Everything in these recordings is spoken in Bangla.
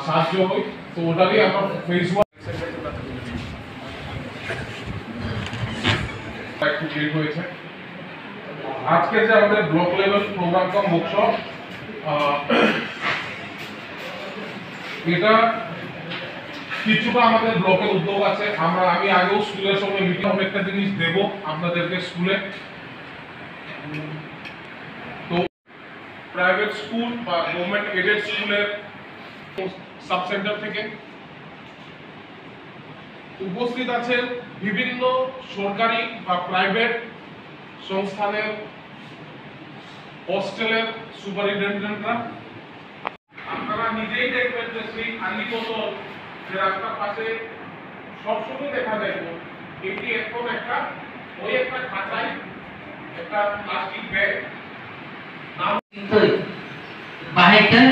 সাহায্য হই। তো ওটারই আমরা ফেজ 1 একটু লেট হয়েছে। আজকে যে আমাদের ব্লক লেভেল প্রোগ্রাম কাম ওয়ার্কশপ, এটা কিছুটা আমাদের ব্লকের উদ্যোগ আছে। আমি আগেও স্কুলের সঙ্গে মিটিং একটা জিনিস দেব আপনাদেরকে স্কুলে। তো প্রাইভেট স্কুল বা গভর্নমেন্ট এডেড স্কুলের সাব সেন্টার থেকে উপস্থিত আছেন বিভিন্ন সরকারি বা প্রাইভেট সংস্থানের হোস্টেলের সুপারিনটেন্ডেন্টরা। আপনারা নিজেই দেখবেন যে সেই খালি বোতল যে রাস্তার পাশে সবসময় দেখা যায়, এটি এখন একটা ওই একটা খাঁচায় একটা প্লাস্টিক ব্যাগ বাহিরটা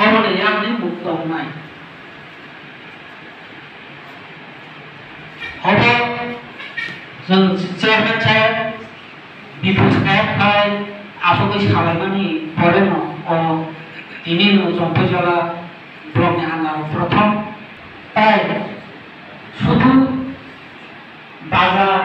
অবলে আপনি মুক্ত নাই হবো जों চেয়ারম্যান সাহেব বিপুল সাহেবखाय आसुगै सालायनानै फरायनो दिनै जम्पजला ब्लकनि आन्दाराव प्रथम ताय शुधु बाजार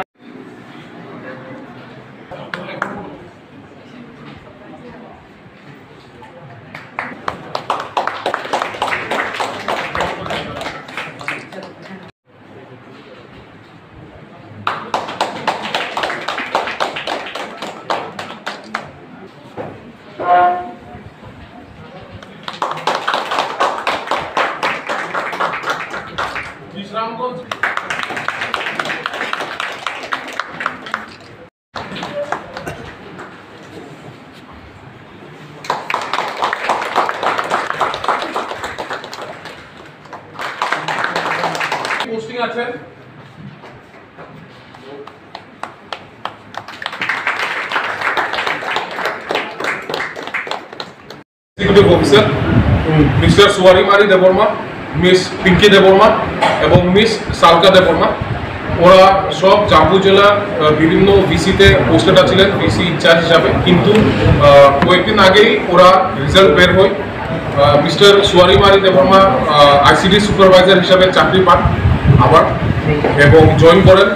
বিশ্রামগঞ্জ পোস্টিং আছে। Executive officer mister Suarimari Debbarma, miss Pinky Debbarma এবং মিস সালকা দেববর্মা, ওরা সব জাম্বু জেলা বিভিন্ন ভিসিতে পোস্টেড আছিলেন ভিসি ইনচার্জ হিসাবে। কিন্তু কয়েকদিন আগেই ওরা রেজাল্ট বের হয়। Mister Suarimari Debbarma ICD supervisor হিসাবে চাকরি পান আবার এবং জয়েন করেন।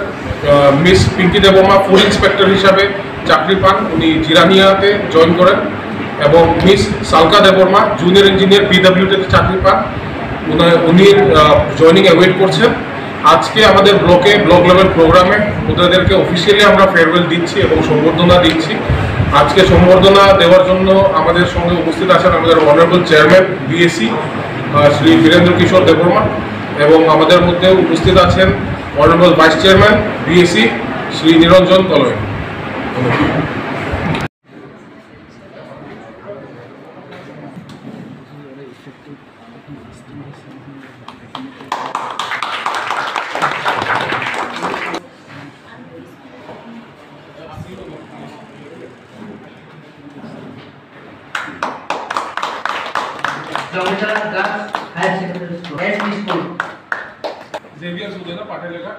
Miss Pinky Debbarma food inspector হিসাবে চাকরি পান, উনি জিরানিয়াতে জয়েন করেন। এবং miss Salka Debbarma junior engineer পিডব্লিউডিতে চাকরি পান, উনি জয়েনিং অ্যাওয়েট করছেন। আজকে আমাদের ব্লক লেভেল প্রোগ্রামে ওদেরকে অফিসিয়ালি আমরা ফেয়ারওয়েল দিচ্ছি এবং সম্বর্ধনা দিচ্ছি। আজকে সম্বর্ধনা দেওয়ার জন্য আমাদের সঙ্গে উপস্থিত আছেন আমাদের honourable chairman BAC Shri Birendra Kishore Debbarma এবং আমাদের মধ্যে উপস্থিত আছেন honourable vice chairman BAC Shri Niranjan Kaloy. जमचला girls higher secondary school SB school Xavier सुदेना पाटेलेगा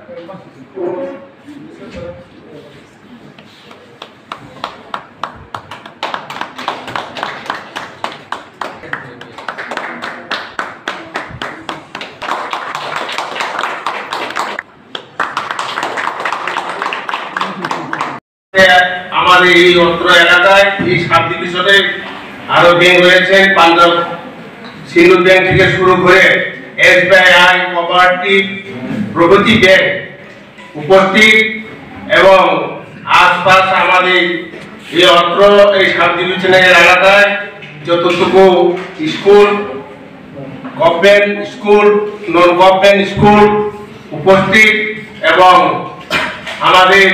আমাদের এই অত্র এলাকায় এই সাব ডিভিশনে আরো ব্যাংক রয়েছেন, পাঞ্জাব সিন্ধু ব্যাংক থেকে শুরু করে এসবিআই, কোঅপারেটিভ প্রভৃতি ব্যাংক উপস্থিত এবং আশপাশ আমাদের এই অত্র এই সাব ডিভিশনের এলাকায় যতটুকু school, government school, non government school উপস্থিত এবং আমাদের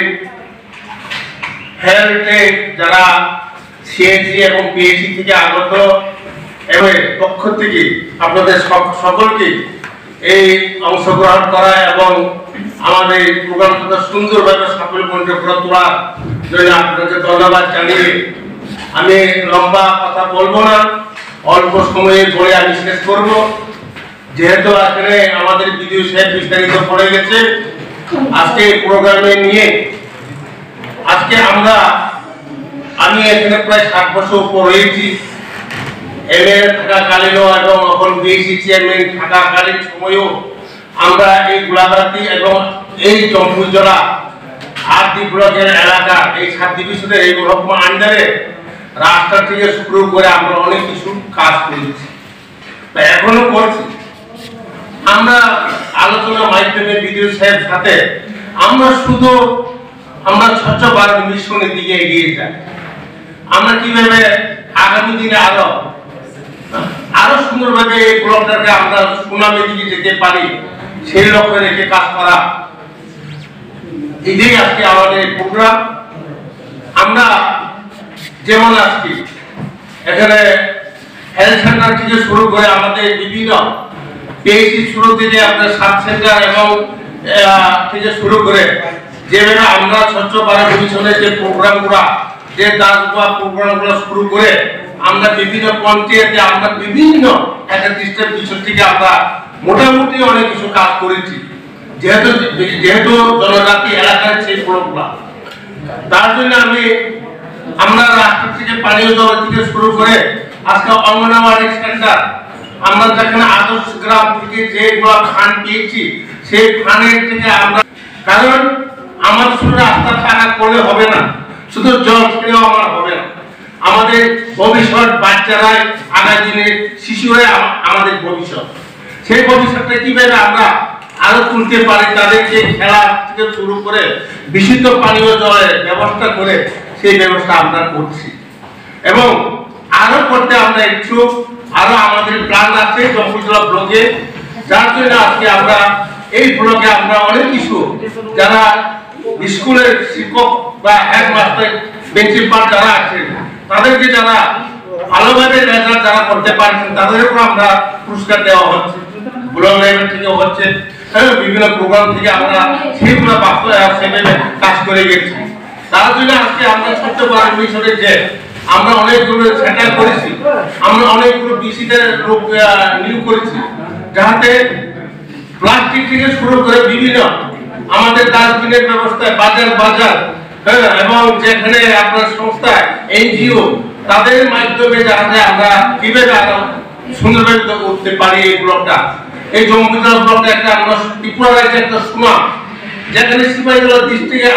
হেলথে যারা সিএসসি এবং পিএইচসি থেকে আগত এবং পক্ষ থেকে আপনাদের সকলকে এই অংশগ্রহণ করা এবং আমাদের প্রোগ্রামটা সুন্দরভাবে সাফল্যমণ্ডিত করে তোলার জন্য আপনাকে ধন্যবাদ জানিয়ে আমি লম্বা কথা বলবো না, অল্প সময়ে বলে আমি শেষ করব। যেহেতু এখানে আমাদের বিডিও সাহেব বিস্তারিত পড়ে গেছে আজকে প্রোগ্রামে নিয়ে, আজকে আমি এখানে প্রায় 7 বছর উপর রয়েছি। এমএ থাকাকালীনও এবং এখন পিএইচসি চেয়ারম্যান থাকাকালীন সময়ও আমরা এই গোলাঘাটি এবং এই জম্পুজলা 8 ব্লকের এলাকা এই 7 ডিভিশনের এই মহকুমা আন্ডারে রাস্তা থেকে শুরু করে আমরা অনেক কিছু কাজ করেছি, এখনো করছি। আমরা আলোচনার মাধ্যমে বিডিও সাহেব সাথে আমরা স্বচ্ছ ভারত মিশনের দিকে এগিয়ে যাই। আমরা কিভাবে আগামী দিনে আরো সুন্দরভাবে এই ব্লকটাকে আমরা সুনামের দিকে যেতে পারি সেই লক্ষ্যে রেখে কাজ করা, এটাই আজকে আমাদের প্রোগ্রাম। আমরা যেমন আজকে এখানে হেলথ সেন্টার থেকে শুরু করে আমাদের বিভিন্ন পিএইচসি শুরু থেকে আপনার সাব সেন্টার এবং থেকে শুরু করে যেভাবে আমরা স্বচ্ছ ভারত মিশনের যে প্রোগ্রামগুলো যে দাসগুলো প্রোগ্রামগুলো শুরু করে আমরা বিভিন্ন পঞ্চায়েতে আমরা বিভিন্ন একটা ডিস্ট্রিক্ট বিষয় থেকে আমরা মোটামুটি অনেক কিছু কাজ করেছি, যেহেতু জনজাতি এলাকার সেই প্রোগ্রাম। তার জন্য আমরা রাস্তা থেকে পানীয় জল থেকে শুরু করে আজকে অঙ্গনওয়াড়ি সেন্টার, আমরা যেখানে আদর্শ গ্রাম থেকে যেগুলো ফান্ড পেয়েছি সেই ফান্ডের থেকে আমরা, কারণ আমার শুধু রাস্তা খারাপ করলে হবে না, শুধু জল খেলেও আমার হবে না। আমাদের ভবিষ্যৎ বাচ্চারাই আগামী দিনের শিশুরাই আমাদের ভবিষ্যৎ। সেই ভবিষ্যৎটা কিভাবে আমরা আরো তুলতে পারি, তাদেরকে খেলা থেকে শুরু করে বিশুদ্ধ পানীয় জলের ব্যবস্থা করে সেই ব্যবস্থা আমরা করছি এবং আরো করতে আমরা ইচ্ছুক। আরো আমাদের প্ল্যান আছে জম্পুজলা ব্লকে, যার জন্য আজকে আমরা এই ব্লকে আমরা অনেক কিছু যারা স্কুলের শিক্ষক বা হেডমাস্টার প্রিন্সিপাল যারা আছেন তাদেরকে যারা ভালোভাবে রেজাল্ট যারা করতে পারছেন তাদেরকেও আমরা পুরস্কার দেওয়া হচ্ছে, ব্লক লেভেল থেকে হচ্ছে, বিভিন্ন প্রোগ্রাম থেকে আমরা সেইগুলো সেভাবে কাজ করে গেছি। তার জন্য আজকে আমরা স্বচ্ছ ভারত মিশনের যে আমরা অনেকগুলো সেন্টার করেছি, আমরা অনেকগুলো বিসিতে লোক নিয়োগ করেছি, যাতে প্লাস্টিক থেকে শুরু করে বিভিন্ন আমাদের ডাস্টবিনের ব্যবস্থা বাজার এবং যেখানে আপনার সংস্থা এনজিও তাদের মাধ্যমে যাতে আমরা কিভাবে আরো সুন্দরভাবে করতে পারি এই ব্লকটা। এই জম্পুজলা ব্লকটা একটা আমরা ত্রিপুরা রাজ্যের একটা সুনাম, যেখানে সিপাহীজলা ডিস্ট্রিক্টে